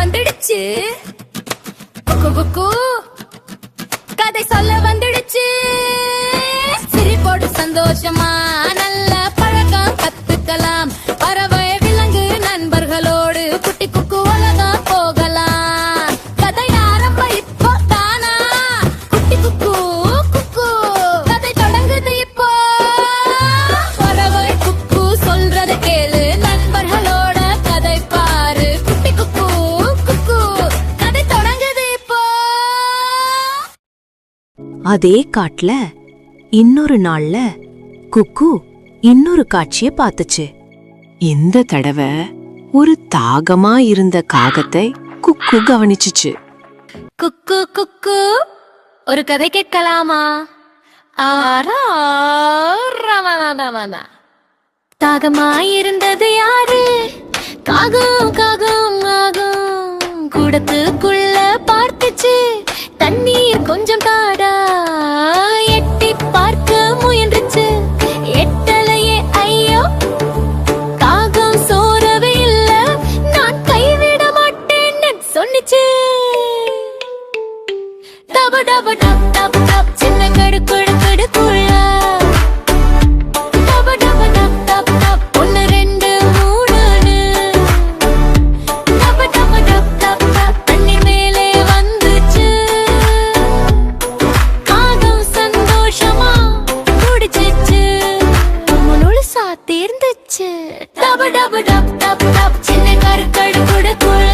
வந்துடுச்சு, குக்கு குக்கு கதை சொல்ல வந்துடுச்சு. சிரிப்போடு சந்தோஷமா நல்ல பழக்கம் கத்துக்கலாம். பறவை விலங்கு நண்பர்களோடு குட்டி குக்கு உலகம் போகலாம். கதை ஆரம்பம் இப்போ தானா, குட்டி குக்கு குக்கு கதை தொடங்குது இப்போ. பறவை குக்கு சொல்றத கேளு, நண்பர்களோட கதை பாரு. குட்டி குக்கு குக்கு கதை தொடங்குது இப்போ. அதே காட்டுல இன்னொரு நாள்ல குக்கு இன்னொரு காட்சிய பாத்துச்சு. இந்த தடவை ஒரு தாகமா இருந்த காகத்தை குக்கு கவனிச்சுச்சு. குக்கு குக்கு ஒரு கதை கேட்கலாமா? தாகமாயிருந்தது யாரு? காகம் காகம் ஆகும் கூடத்துக்குள்ள பார்த்துச்சு. தண்ணீர் கொஞ்சம் தாடா, எட்டி பார்க்க முயன்றுச்சு. எட்டலையே ஐயோ, காகம் சோறவே இல்ல, நான் கைவிட மாட்டேன்னு சொன்னிச்சு. டப டப டப் டப் டப் சின்ன கடு கொடு கடுக்குள்ள. டப டப டப் டப் டப் 1 2 3ன்னு. டப டப டப் டப் டப் தண்ணி மேலே வந்துச்சு. காகம் சந்தோஷமா குடிச்சிச்சு, முழுசா தீர்ந்துச்சு. டப டப டப் டப் டப் சின்ன கருக்கடு கொடுக்குள்ள.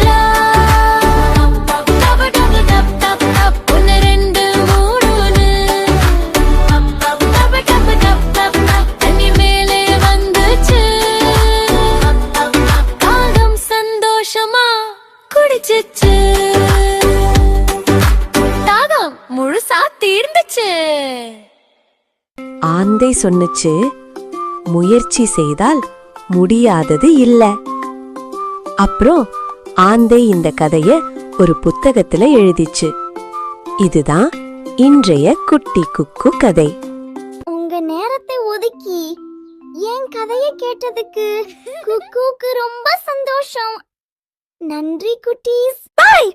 முழுசா தீர்ந்துச்சு. ஆந்தை சொன்னுச்சு, முயற்சி செய்தால் முடியாதது இல்ல. அப்புறம் ஆந்தை இந்த கதைய ஒரு புத்தகத்துல எழுதிச்சு. இதுதான் இன்றைய குட்டி குக்கு கதை. உங்க நேரத்தை ஒதுக்கி என் கதையை கேட்டதுக்கு குக்குக்கு ரொம்ப சந்தோஷம். நன்றி குட்டீஸ். பாய்.